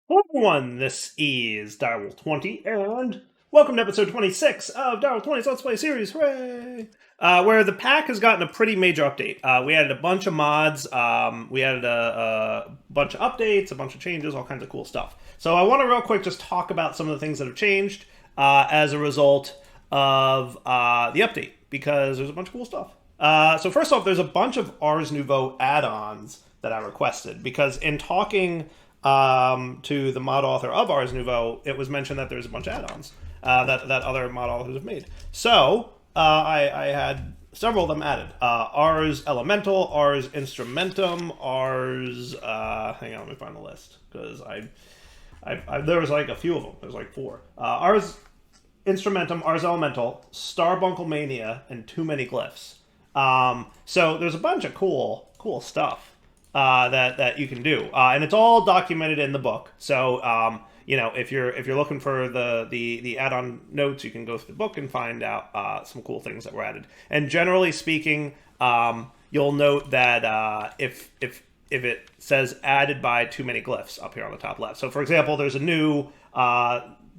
Hello everyone, this is Direwolf20, and welcome to episode 26 of Direwolf20's Let's Play series, hooray! Where the pack has gotten a pretty major update. We added a bunch of mods, we added a bunch of updates, a bunch of changes, all kinds of cool stuff. So I want to real quick just talk about some of the things that have changed as a result of the update, because there's a bunch of cool stuff. So first off, there's a bunch of Ars Nouveau add-ons that I requested, because in talking to the mod author of Ars Nouveau, it was mentioned that there's a bunch of add-ons that other mod authors have made. So I had several of them added. Ars Elemental, Ars Instrumentum, Ars... hang on, let me find the list, because there was like a few of them. There's like four. Ars Instrumentum, Ars Elemental, Starbuncle Mania, and Too Many Glyphs. So there's a bunch of cool stuff that you can do, and it's all documented in the book. So you know, if you're looking for the add-on notes, you can go through the book and find out some cool things that were added. And generally speaking, you'll note that if it says added by Too Many Glyphs up here on the top left. So for example, there's a new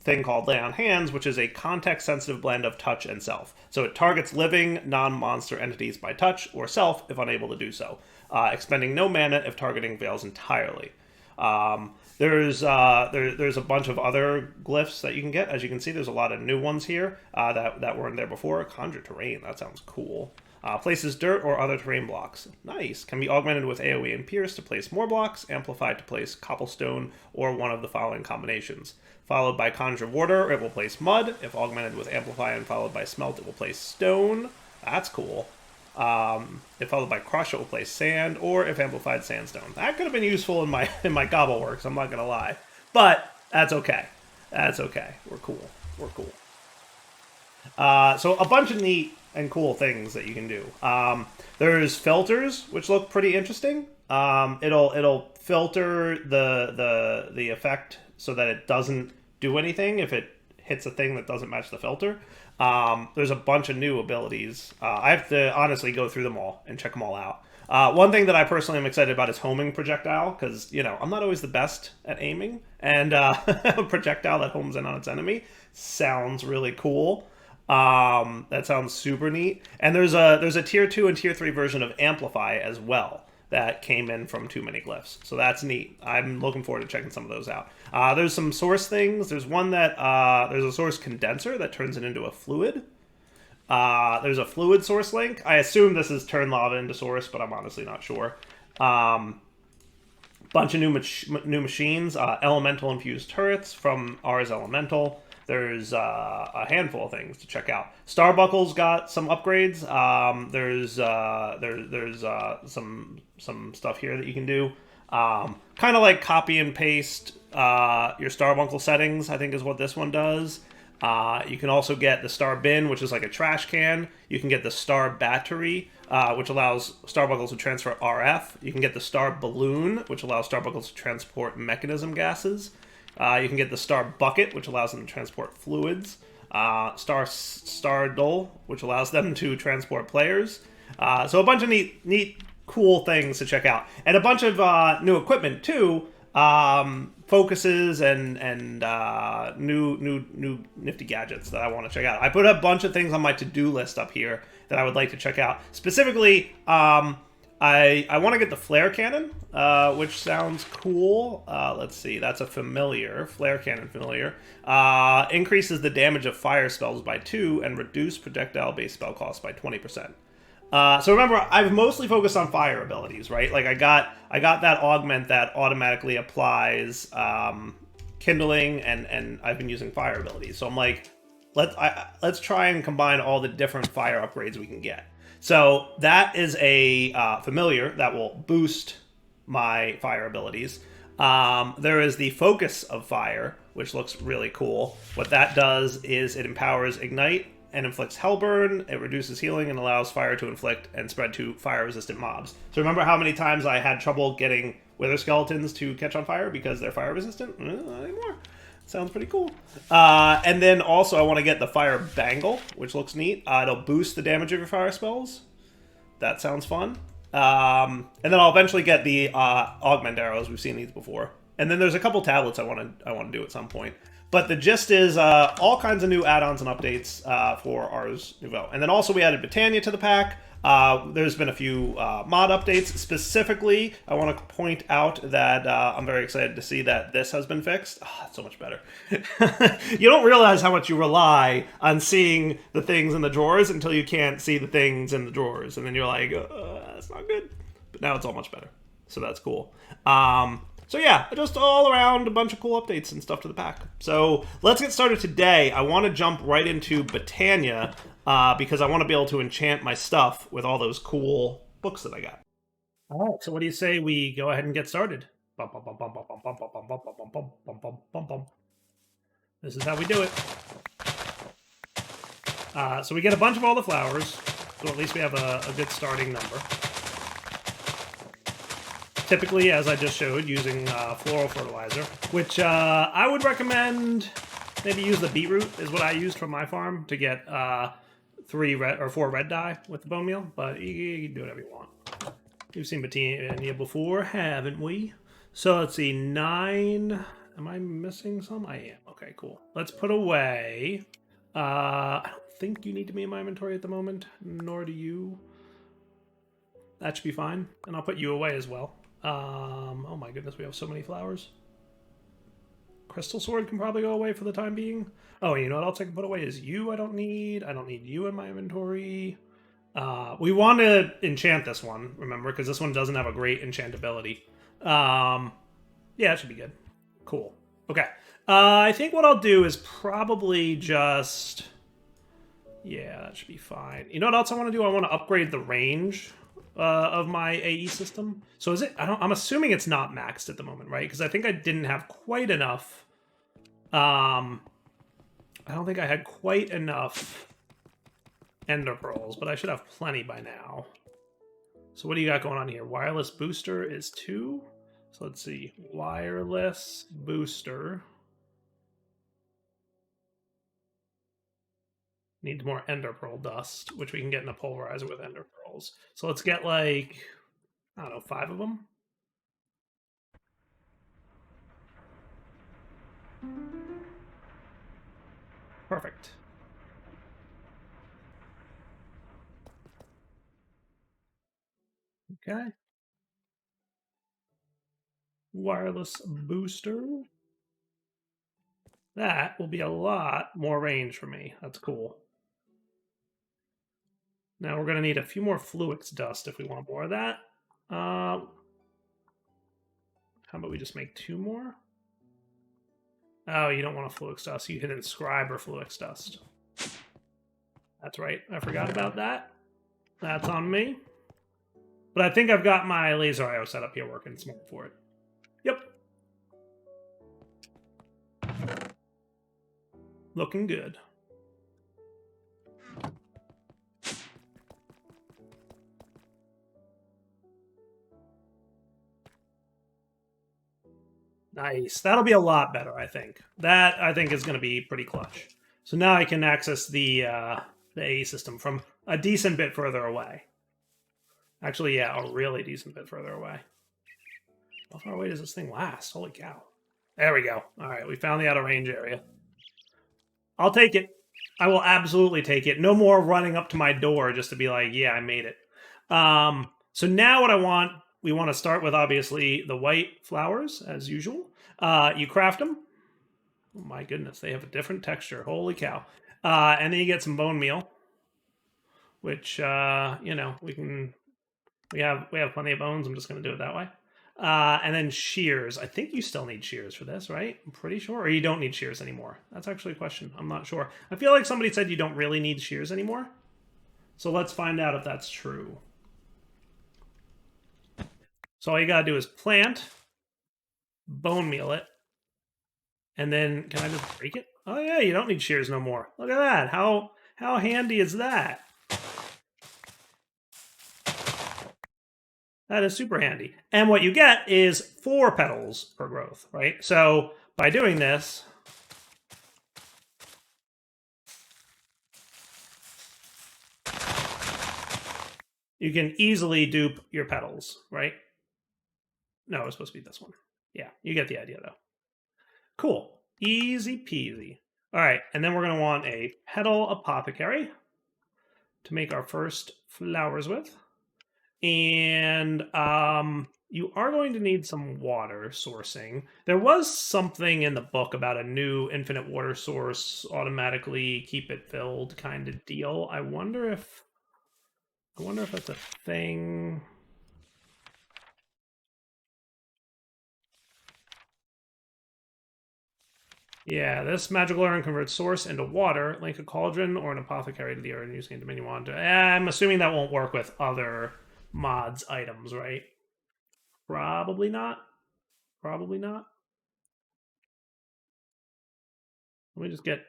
thing called Lay on Hands, which is a context-sensitive blend of touch and self. So it targets living, non-monster entities by touch or self if unable to do so, expending no mana if targeting fails entirely. There's a bunch of other glyphs that you can get. As you can see, there's a lot of new ones here that weren't there before. Conjure terrain, that sounds cool. Places dirt or other terrain blocks. Nice. Can be augmented with AoE and Pierce to place more blocks, amplified to place cobblestone or one of the following combinations. Followed by Conjure Water, it will place mud. If augmented with Amplify and followed by Smelt, it will place stone. That's cool. If followed by Crush, it will place sand, or if amplified, sandstone. That could have been useful in my Gobbleworks, I'm not gonna lie. But that's okay. That's okay. We're cool. We're cool. So a bunch of neat and cool things that you can do. There's filters, which look pretty interesting. It'll filter the effect so that it doesn't do anything if it hits a thing that doesn't match the filter. There's a bunch of new abilities. I have to honestly go through them all and check them all out. One thing that I personally am excited about is homing projectile, because, you know, I'm not always the best at aiming, and a projectile that homes in on its enemy sounds really cool. That sounds super neat. And there's a tier 2 and tier 3 version of Amplify as well that came in from Too Many Glyphs. So that's neat. I'm looking forward to checking some of those out. There's some source things. There's one that, there's a source condenser that turns it into a fluid. There's a fluid source link. I assume this is turn lava into source, but I'm honestly not sure. Bunch of new machines. Elemental infused turrets from Ars Elemental. There's a handful of things to check out. Starbuckle's got some upgrades. There's some stuff here that you can do. Kind of like copy and paste your Starbuncle settings, I think is what this one does. You can also get the Star Bin, which is like a trash can. You can get the Star Battery, which allows Starbuckles to transfer RF. You can get the Star Balloon, which allows Starbuckles to transport mechanism gases. You can get the Star Bucket, which allows them to transport fluids. Star Dole, which allows them to transport players. So a bunch of neat, cool things to check out, and a bunch of new equipment too. Focuses and new nifty gadgets that I want to check out. I put a bunch of things on my to-do list up here that I would like to check out. Specifically, I want to get the flare cannon, which sounds cool. Let's see, that's a familiar, flare cannon familiar. Increases the damage of fire spells by 2 and reduce projectile-based spell costs by 20%. So remember, I've mostly focused on fire abilities, right? Like I got that augment that automatically applies kindling, and I've been using fire abilities. So I'm like, let's try and combine all the different fire upgrades we can get. So that is a familiar that will boost my fire abilities. There is the Focus of Fire, which looks really cool. What that does is it empowers Ignite and inflicts Hellburn. It reduces healing and allows fire to inflict and spread to fire-resistant mobs. So remember how many times I had trouble getting Wither Skeletons to catch on fire because they're fire-resistant? Not anymore. Sounds pretty cool. And then also I want to get the Fire Bangle, which looks neat. It'll boost the damage of your fire spells. That sounds fun. And then I'll eventually get the Augment Arrows. We've seen these before. And then there's a couple tablets I want to do at some point. But the gist is all kinds of new add-ons and updates for Ars Nouveau. And then also we added Botania to the pack. There's been a few mod updates. Specifically, I want to point out that I'm very excited to see that this has been fixed. Oh, it's so much better. You don't realize how much you rely on seeing the things in the drawers until you can't see the things in the drawers. And then you're like, that's not good. But now it's all much better. So that's cool. So yeah, just all around a bunch of cool updates and stuff to the pack. So let's get started today. I want to jump right into Botania because I want to be able to enchant my stuff with all those cool books that I got. All right, so what do you say we go ahead and get started? This is how we do it. So we get a bunch of all the flowers, so at least we have a good starting number. Typically, as I just showed, using floral fertilizer, which I would recommend maybe use the beetroot is what I used from my farm to get 4 red dye with the bone meal, but you can do whatever you want. We've seen Botania before, haven't we? So let's see, 9. Am I missing some? I am. Okay, cool. Let's put away. I don't think you need to be in my inventory at the moment, nor do you. That should be fine, and I'll put you away as well. Oh my goodness, we have so many flowers. Crystal sword can probably go away for the time being. Oh, you know what else I can put away is you. I don't need you in my inventory. We want to enchant this one, remember, because this one doesn't have a great enchantability. Yeah, it should be good. Cool. Okay. I think what I'll do is probably just... Yeah, that should be fine. You know what else I want to do? I want to upgrade the range of my AE system. So is it? I'm assuming it's not maxed at the moment, right? Because I think I didn't have quite enough. I don't think I had quite enough ender pearls, but I should have plenty by now. So what do you got going on here? Wireless booster is 2. So let's see. Wireless booster. Need more ender pearl dust, which we can get in a pulverizer with ender pearls. So let's get like, I don't know, 5 of them. Perfect. Okay. Wireless booster. That will be a lot more range for me. That's cool. Now we're going to need a few more Fluix dust if we want more of that. How about we just make 2 more? Oh, you don't want a Fluix dust. You can inscribe or Fluix dust. That's right. I forgot about that. That's on me. But I think I've got my laser IO setup here working smart for it. Yep. Looking good. Nice. That'll be a lot better, I think. That, I think, is going to be pretty clutch. So now I can access the AE system from a decent bit further away. Actually, yeah, a really decent bit further away. How far away does this thing last? Holy cow. There we go. All right, we found the out of range area. I'll take it. I will absolutely take it. No more running up to my door just to be like, yeah, I made it. So now what I want... We want to start with, obviously, the white flowers, as usual. You craft them. Oh, my goodness. They have a different texture. Holy cow. And then you get some bone meal, which, you know, we have plenty of bones. I'm just going to do it that way. And then shears. I think you still need shears for this, right? I'm pretty sure. Or you don't need shears anymore. That's actually a question. I'm not sure. I feel like somebody said you don't really need shears anymore. So let's find out if that's true. So all you gotta do is plant, bone meal it, and then, can I just break it? Oh yeah, you don't need shears no more. Look at that, how handy is that? That is super handy. And what you get is 4 petals per growth, right? So by doing this, you can easily dupe your petals, right? No, it's supposed to be this one. Yeah, you get the idea, though. Cool. Easy peasy. All right, and then we're going to want a Petal Apothecary to make our first flowers with. And you are going to need some water sourcing. There was something in the book about a new infinite water source, automatically keep it filled kind of deal. I wonder if that's a thing. Yeah, this magical urn converts source into water. Link a cauldron or an apothecary to the urn using a dominion wand. I'm assuming that won't work with other mods items, right? Probably not. Probably not. Let me just get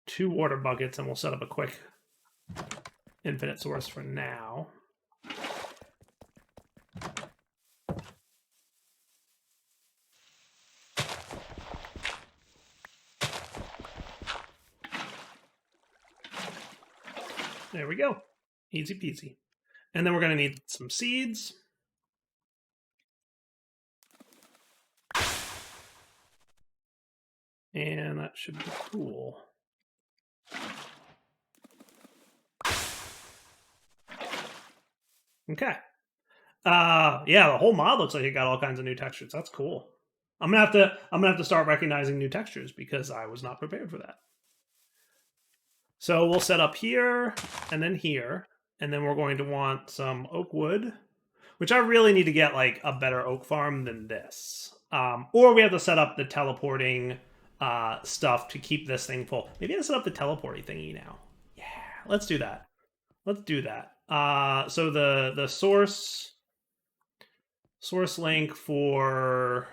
2 water buckets and we'll set up a quick infinite source for now. There we go. Easy peasy. And then we're going to need some seeds. And that should be cool. Okay. Yeah, the whole mod looks like it got all kinds of new textures. That's cool. I'm gonna have to start recognizing new textures because I was not prepared for that. So we'll set up here and then here, and then we're going to want some oak wood, which I really need to get like a better oak farm than this. Or we have to set up the teleporting stuff to keep this thing full. Maybe I'll set up the teleporting thingy now. Yeah, let's do that. Let's do that. So the source link for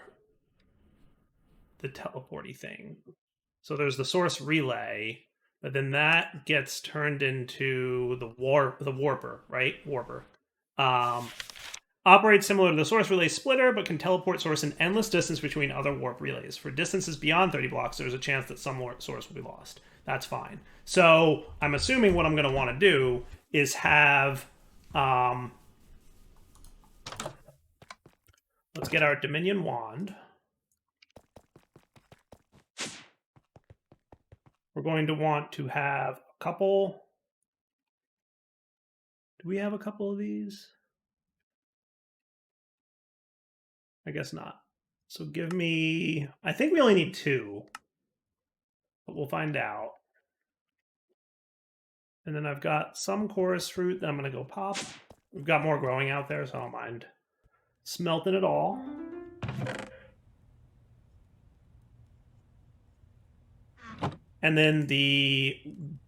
the teleporty thing. So there's the source relay, but then that gets turned into the warper, right? Warper. Operates similar to the source relay splitter, but can teleport source an endless distance between other warp relays. For distances beyond 30 blocks, there's a chance that some source will be lost. That's fine. So I'm assuming what I'm going to want to do is have... let's get our Dominion Wand. We're going to want to have a couple... Do we have a couple of these? I guess not. So give me... I think we only need 2. But we'll find out. And then I've got some chorus fruit that I'm going to go pop. We've got more growing out there, so I don't mind smelting it all. And then the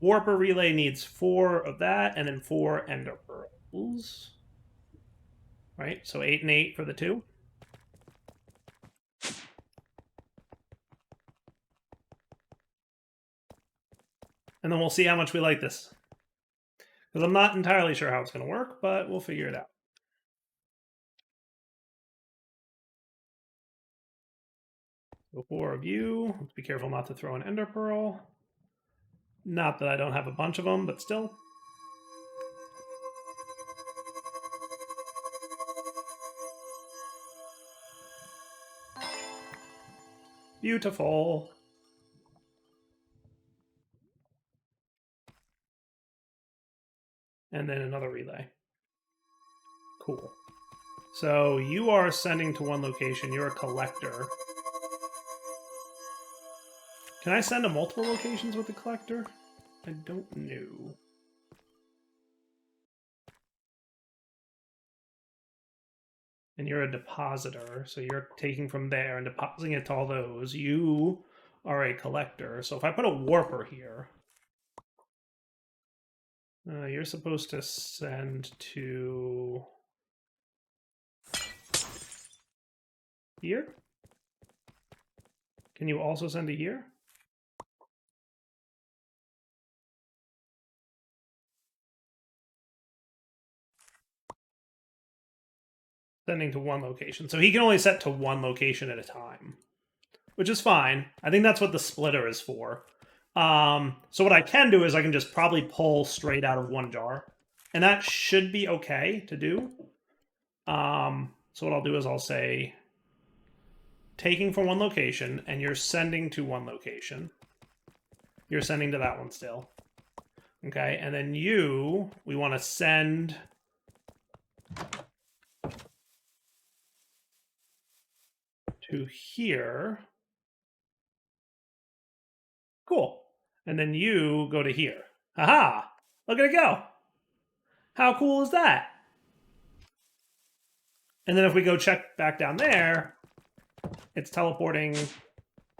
warper relay needs 4 of that, and then 4 ender pearls. Right, so 8 and 8 for the 2. And then we'll see how much we like this. Because I'm not entirely sure how it's going to work, but we'll figure it out. So 4 of you. Let's be careful not to throw an ender pearl. Not that I don't have a bunch of them, but still. Beautiful. And then another relay. Cool. So you are sending to one location. You're a collector. Can I send to multiple locations with the collector? I don't know. And you're a depositor, so you're taking from there and depositing it to all those. You are a collector. So if I put a warper here, you're supposed to send to here. Can you also send to here? Sending to one location. So he can only set to one location at a time, which is fine. I think that's what the splitter is for. So what I can do is I can just probably pull straight out of one jar, and that should be okay to do. So what I'll do is I'll say taking from one location and you're sending to one location. You're sending to that one still. Okay, and then we want to send to here. Cool. And then you go to here. Haha! Look at it go. How cool is that? And then if we go check back down there, it's teleporting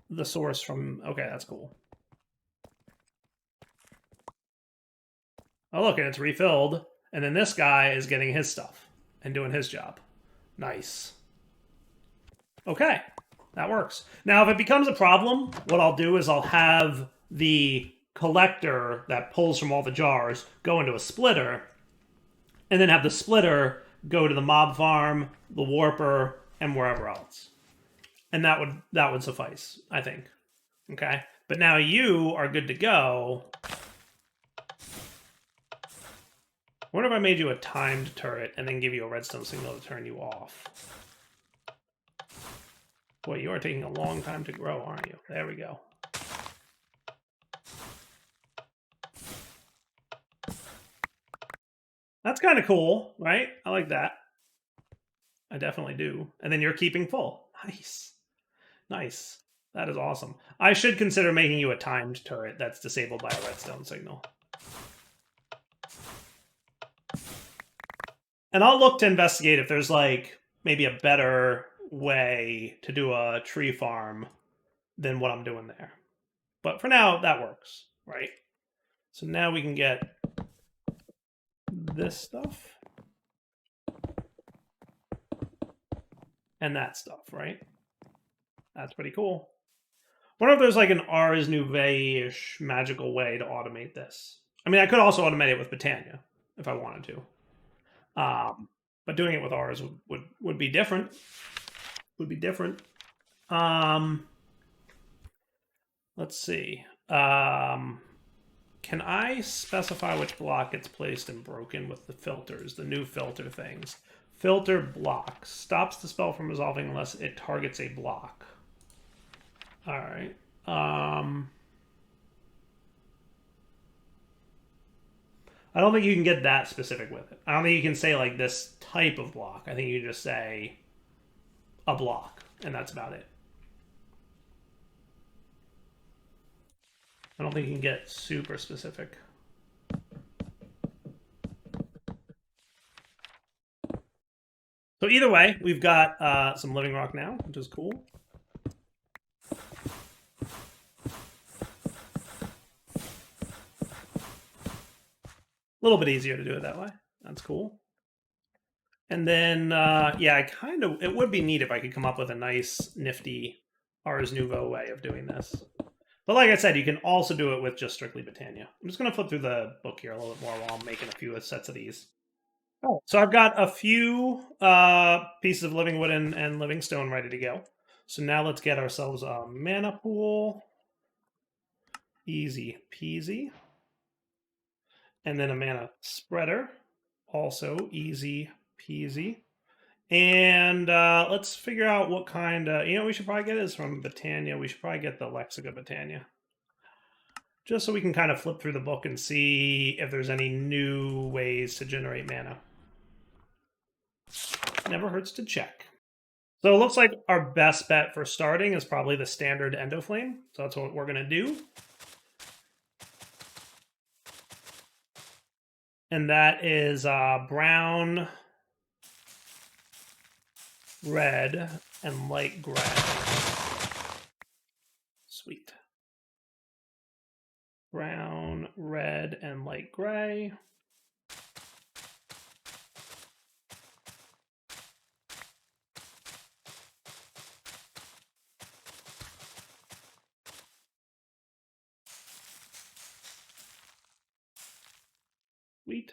the source from... Okay, that's cool. Oh, look, and it's refilled. And then this guy is getting his stuff and doing his job. Nice. Okay, that works. Now, if it becomes a problem, what I'll do is I'll have the collector that pulls from all the jars go into a splitter, and then have the splitter go to the mob farm, the warper, and wherever else. And that would suffice, I think. Okay? But now you are good to go. What if I made you a timed turret and then give you a redstone signal to turn you off? Boy, you are taking a long time to grow, aren't you? There we go. That's kind of cool, right? I like that. I definitely do. And then you're keeping full. Nice. Nice. That is awesome. I should consider making you a timed turret that's disabled by a redstone signal. And I'll look to investigate if there's, like, maybe a better way to do a tree farm than what I'm doing there. But for now, that works, right? So now we can get this stuff. And that stuff, right? That's pretty cool. I wonder if there's like an Ars Nouvelle-ish magical way to automate this. I mean, I could also automate it with Botania if I wanted to. But doing it with Ars would be different. Would be different. Let's see. Can I specify which block gets placed and broken with the filters, the new filter things? Filter block. Stops the spell from resolving unless it targets a block. Alright. I don't think you can get that specific with it. I don't think you can say, like, this type of block. I think you just say a block, and that's about it. I don't think you can get super specific. So either way, we've got some living rock now, which is cool. A little bit easier to do it that way. That's cool. And then, yeah, it would be neat if I could come up with a nice, nifty Ars Nouveau way of doing this. But like I said, you can also do it with just strictly Botania. I'm just going to flip through the book here a little bit more while I'm making a few sets of these. Oh, so I've got a few pieces of living wood and living stone ready to go. So now let's get ourselves a mana pool. Easy peasy. And then a mana spreader. Also easy peasy. And let's figure out what kind of... You know what we should probably get is from Botania. We should probably get the Lexica Botania. Just so we can kind of flip through the book and see if there's any new ways to generate mana. Never hurts to check. So it looks like our best bet for starting is probably the standard Endoflame. So that's what we're going to do. And that is brown, red, and light gray. Sweet. Brown, red, and light gray. Sweet.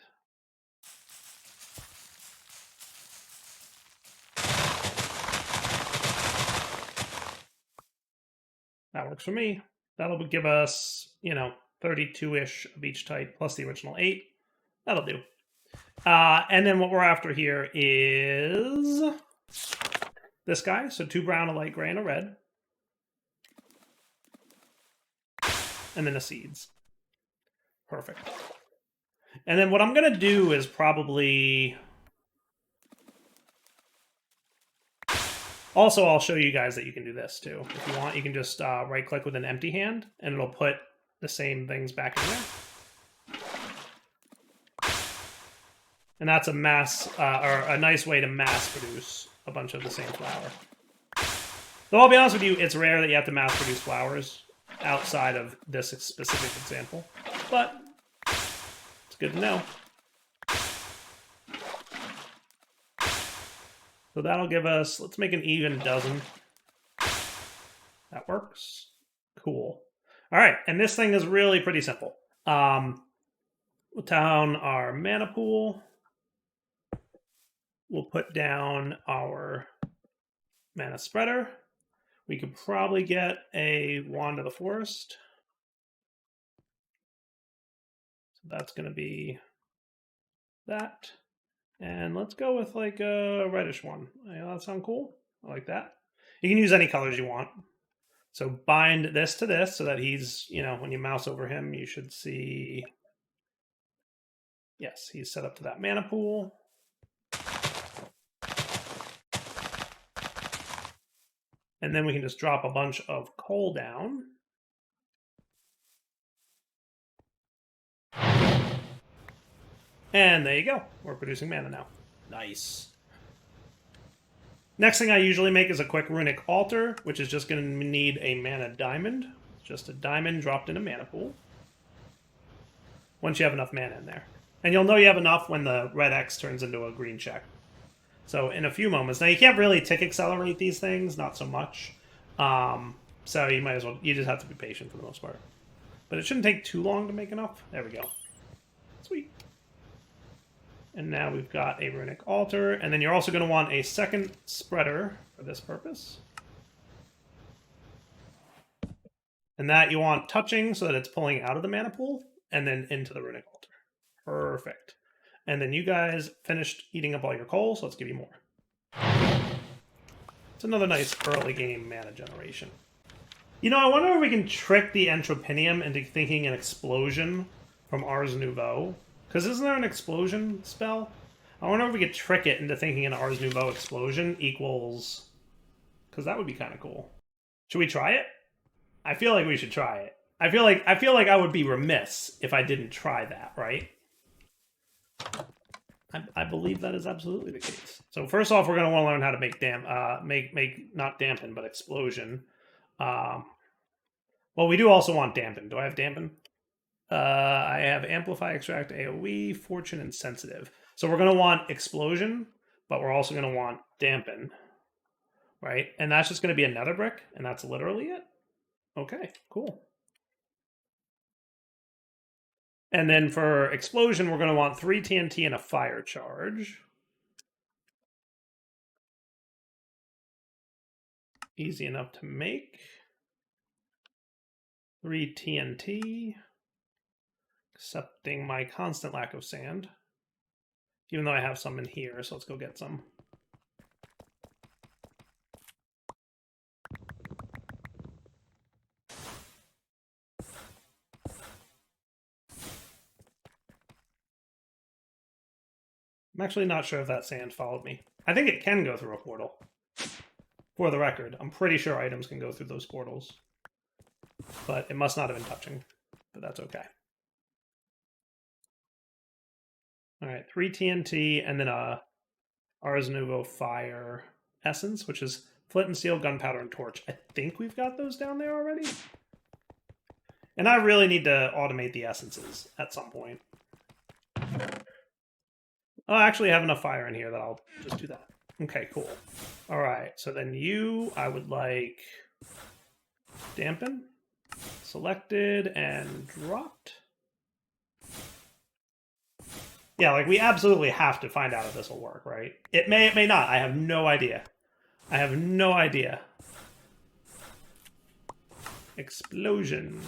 That works for me. That'll give us, 32-ish of each type, plus the original 8. That'll do. And then what we're after here is this guy. So 2 brown, a light gray, and a red. And then the seeds. Perfect. And then what I'm going to do is probably... Also, I'll show you guys that you can do this too. If you want, you can just right-click with an empty hand, and it'll put the same things back in there. And that's a mass, or a nice way to mass produce a bunch of the same flower. Though I'll be honest with you, it's rare that you have to mass produce flowers outside of this specific example. But it's good to know. So that'll give us, let's make an even dozen. That works. Cool. All right, and this thing is really pretty simple. We'll down our mana pool. We'll put down our mana spreader. We could probably get a Wand of the Forest. So that's going to be that. And let's go with like a reddish one. That sound cool? I like that. You can use any colors you want. So bind this to this so that he's, you know, when you mouse over him, you should see... Yes, he's set up to that mana pool. And then we can just drop a bunch of coal down. And there you go. We're producing mana now. Nice. Next thing I usually make is a quick Runic Altar, which is just going to need a mana diamond. Just a diamond dropped in a mana pool. Once you have enough mana in there. And you'll know you have enough when the red X turns into a green check. So in a few moments. Now you can't really tick accelerate these things, not so much. So you might as well, you just have to be patient for the most part. But it shouldn't take too long to make enough. There we go. Sweet. And now we've got a Runic Altar. And then you're also going to want a second spreader for this purpose. And that you want touching so that it's pulling out of the mana pool and then into the Runic Altar. Perfect. And then you guys finished eating up all your coal, so let's give you more. It's another nice early game mana generation. You know, I wonder if we can trick the Entrepentium into thinking an explosion from Ars Nouveau. Because isn't there an explosion spell? I wonder if we could trick it into thinking an Ars Nouveau explosion equals... Because that would be kind of cool. Should we try it? I feel like we should try it. I feel like I would be remiss if I didn't try that, right? I believe that is absolutely the case. So first off, we're going to want to learn how to make not dampen, but explosion. Well, we do also want dampen. Do I have dampen? I have amplify, extract, AoE, fortune, and sensitive. So we're going to want explosion, but we're also going to want dampen, right? And that's just going to be another brick, and that's literally it. Okay, cool. And then for explosion, we're going to want 3 TNT and a fire charge. Easy enough to make. 3 TNT. Accepting my constant lack of sand. Even though I have some in here, so let's go get some. I'm actually not sure if that sand followed me. I think it can go through a portal. For the record, I'm pretty sure items can go through those portals. But it must not have been touching. But that's okay. Alright, 3 TNT, and then a Ars Nouveau Fire Essence, which is flint and steel, gunpowder, and torch. I think we've got those down there already. And I really need to automate the essences at some point. Oh, I actually have enough fire in here that I'll just do that. Okay, cool. All right, so then you, I would like dampen, selected, and dropped. Yeah, like we absolutely have to find out if this will work, right? It may not. I have no idea. I have no idea. Explosion.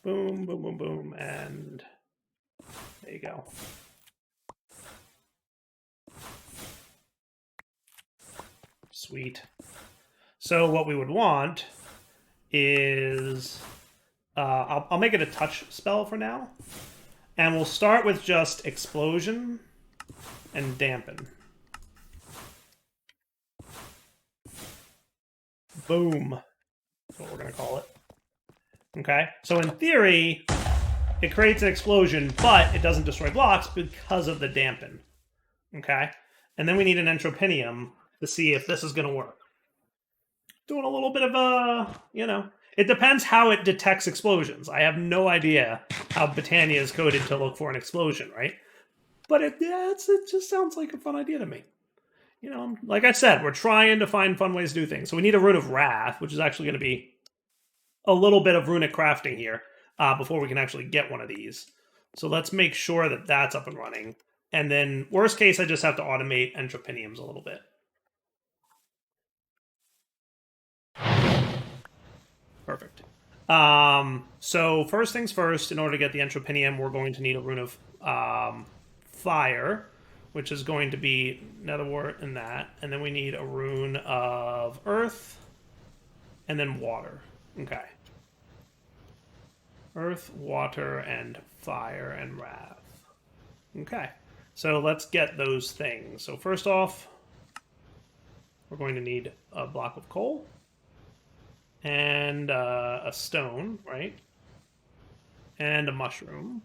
Boom, boom, boom, boom, and there you go. Sweet. So what we would want is... I'll make it a touch spell for now. And we'll start with just Explosion and Dampen. Boom. That's what we're going to call it. Okay? So in theory, it creates an explosion, but it doesn't destroy blocks because of the Dampen. Okay? And then we need an Entrepentium to see if this is going to work. Doing a little bit of a, it depends how it detects explosions. I have no idea how Botania is coded to look for an explosion, right? But it just sounds like a fun idea to me. Like I said, we're trying to find fun ways to do things. So we need a Rune of Wrath, which is actually going to be a little bit of runic crafting here before we can actually get one of these. So let's make sure that that's up and running. And then, worst case, I just have to automate Entrepentiums a little bit. Perfect. So first things first, in order to get the Entrepentium, we're going to need a Rune of Fire, which is going to be Netherwort and that. And then we need a Rune of Earth, and then Water. Okay. Earth, Water, and Fire, and Wrath. Okay. So let's get those things. So first off, we're going to need a block of coal. And a stone, right? And a mushroom.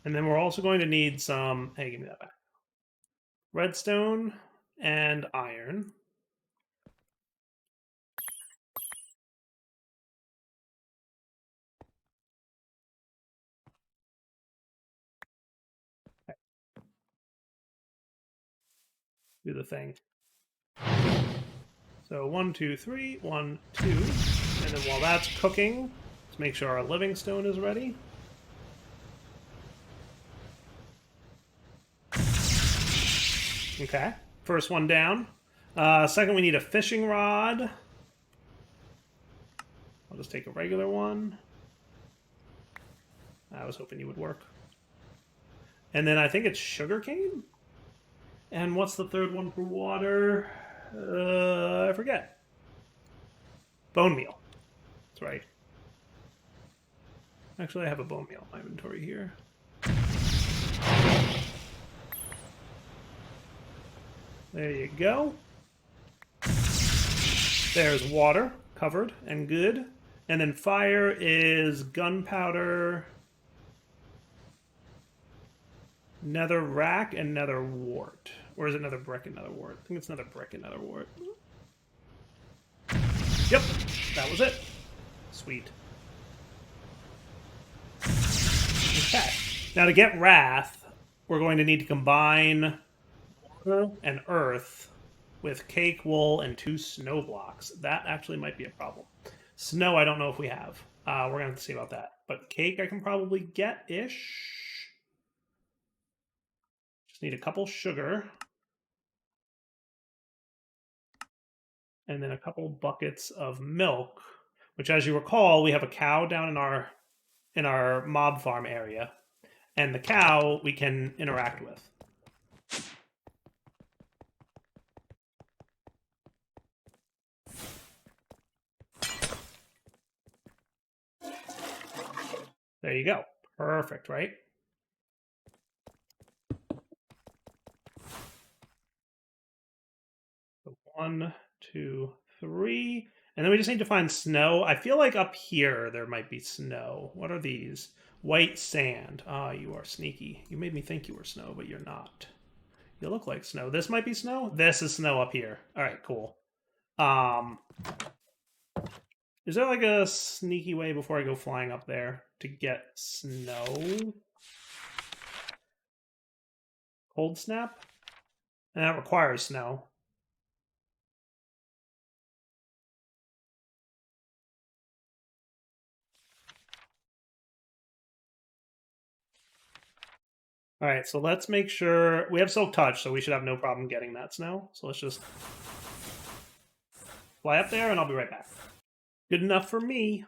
And then we're also going to need some... Hey, give me that back. Redstone and iron. Okay. Do the thing. So 1, 2, 3, 1, 2. And then while that's cooking, let's make sure our living stone is ready. Okay, first one down. Second, we need a fishing rod. I'll just take a regular one. I was hoping you would work. And then I think it's sugarcane. And what's the third one for water? I forget. Bone meal. That's right. Actually, I have a bone meal in my inventory here. There you go. There's water, covered and good. And then fire is gunpowder, nether rack, and nether wart. Or is it nether brick and nether wart? I think it's nether brick and nether wart. Yep, that was it. Sweet. Okay. Now to get Wrath, we're going to need to combine water and earth with cake, wool, and 2 snow blocks. That actually might be a problem. Snow, I don't know if we have. We're going to have to see about that. But cake I can probably get-ish. Just need a couple sugar. And then a couple buckets of milk, which, as you recall, we have a cow down in our mob farm area. And the cow we can interact with. There you go. Perfect, right? So 1, 2, 3. And then we just need to find snow. I feel like up here there might be snow. What are these? White sand. Ah, you are sneaky. You made me think you were snow, but you're not. You look like snow. This might be snow? This is snow up here. Alright, cool. Is there like a sneaky way before I go flying up there to get snow? Cold snap? And that requires snow. Alright, so let's make sure... We have Silk Touch, so we should have no problem getting that snow. So let's just fly up there, and I'll be right back. Good enough for me.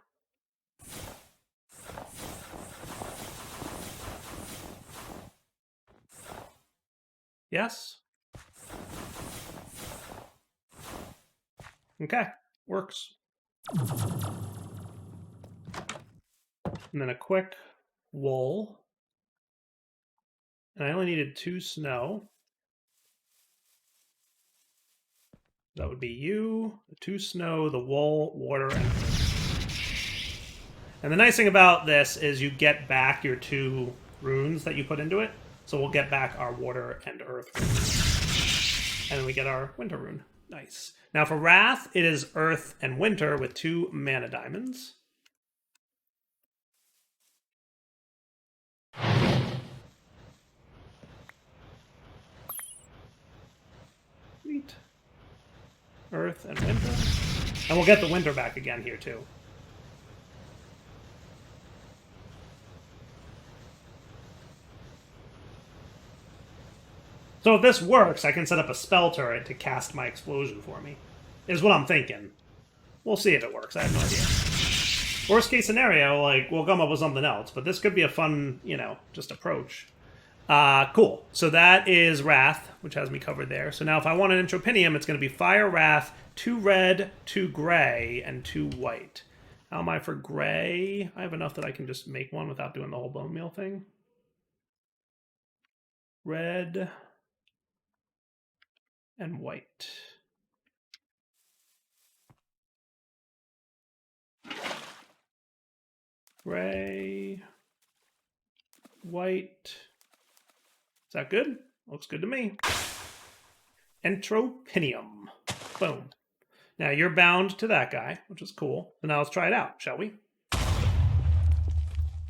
Yes? Okay, works. And then a quick wool. And I only needed 2 snow. That would be you, the 2 snow, the wool, water, and earth. And the nice thing about this is you get back your 2 runes that you put into it. So we'll get back our water and earth runes. And then we get our winter rune. Nice. Now for Wrath, it is earth and winter with 2 mana diamonds. Sweet. Earth and winter. And we'll get the winter back again here too. So if this works, I can set up a spell turret to cast my explosion for me. Is what I'm thinking. We'll see if it works. I have no idea. Worst case scenario, like, we'll come up with something else. But this could be a fun, you know, just approach. Cool. So that is Wrath, which has me covered there. So now if I want an Entrepentium, it's going to be Fire, Wrath, 2 red, 2 gray, and 2 white. How am I for gray? I have enough that I can just make one without doing the whole bone meal thing. Red and white. Gray, white. Is that good? Looks good to me. Entrepentium. Boom. Now you're bound to that guy, which is cool. So now let's try it out, shall we?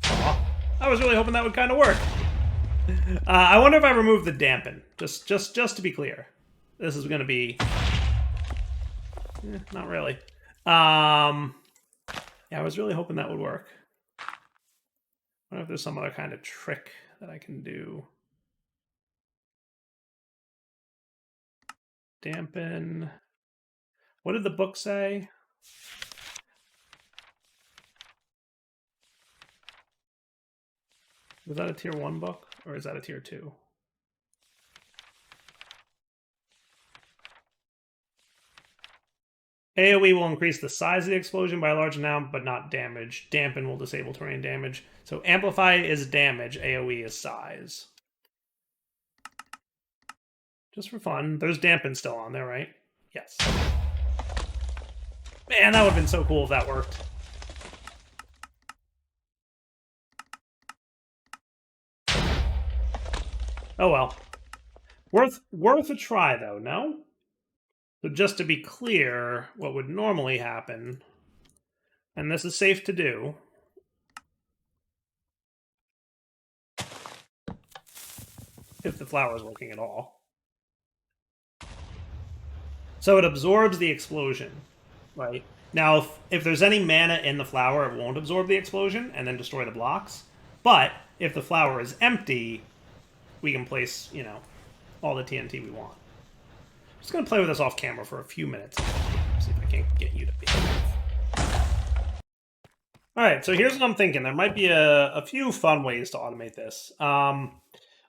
Aw, I was really hoping that would kind of work. I wonder if I remove the dampen. Just to be clear. This is going to be... not really. Yeah, I was really hoping that would work. I wonder if there's some other kind of trick that I can do. Dampen. What did the book say? Was that a tier 1 book? Or is that a tier 2? AoE will increase the size of the explosion by a large amount, but not damage. Dampen will disable terrain damage. So Amplify is damage, AoE is size. Just for fun. There's Dampen still on there, right? Yes. Man, that would have been so cool if that worked. Oh well. Worth a try, though, no? So just to be clear, what would normally happen, and this is safe to do, if the flower is working at all. So it absorbs the explosion, right? Now, if there's any mana in the flower, it won't absorb the explosion and then destroy the blocks. But if the flower is empty, we can place, you know, all the TNT we want. I'm just going to play with this off camera for a few minutes. See if I can get you to behave. Alright, so here's what I'm thinking. There might be a few fun ways to automate this.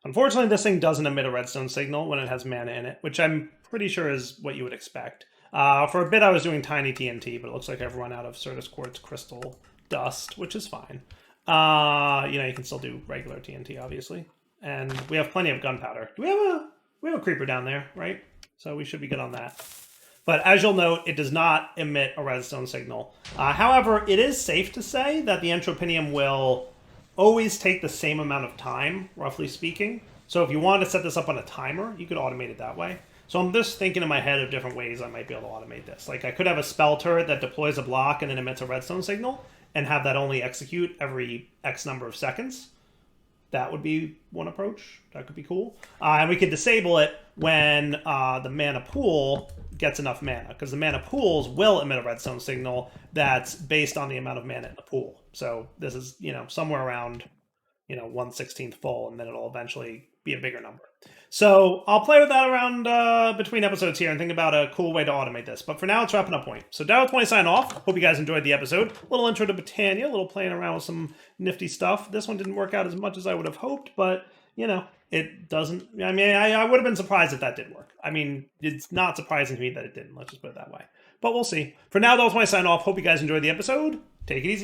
Unfortunately, this thing doesn't emit a redstone signal when it has mana in it, which I'm pretty sure is what you would expect. For a bit, I was doing tiny TNT, but it looks like I've run out of Certus Quartz Crystal dust, which is fine. You know, you can still do regular TNT, obviously. And we have plenty of gunpowder. We have a creeper down there, right? So we should be good on that. But as you'll note, it does not emit a redstone signal. However, it is safe to say that the Entrepentium will always take the same amount of time, roughly speaking. So if you wanted to set this up on a timer, you could automate it that way. So I'm just thinking in my head of different ways I might be able to automate this. Like I could have a spell turret that deploys a block and then emits a redstone signal, and have that only execute every X number of seconds. That would be one approach. That could be cool. And we could disable it when the mana pool gets enough mana, because the mana pools will emit a redstone signal that's based on the amount of mana in the pool. So this is, you know, somewhere around, you know, 1/16 full, and then it'll eventually be a bigger number. So I'll play with that around between episodes here and think about a cool way to automate this. But for now, it's wrapping up point. So Darryl20 sign off. Hope you guys enjoyed the episode. A little intro to Botania, a little playing around with some nifty stuff. This one didn't work out as much as I would have hoped, but, you know, it doesn't... I mean, I would have been surprised if that did work. I mean, it's not surprising to me that it didn't. Let's just put it that way. but we'll see. For now, that was my sign off. Hope you guys enjoyed the episode. Take it easy.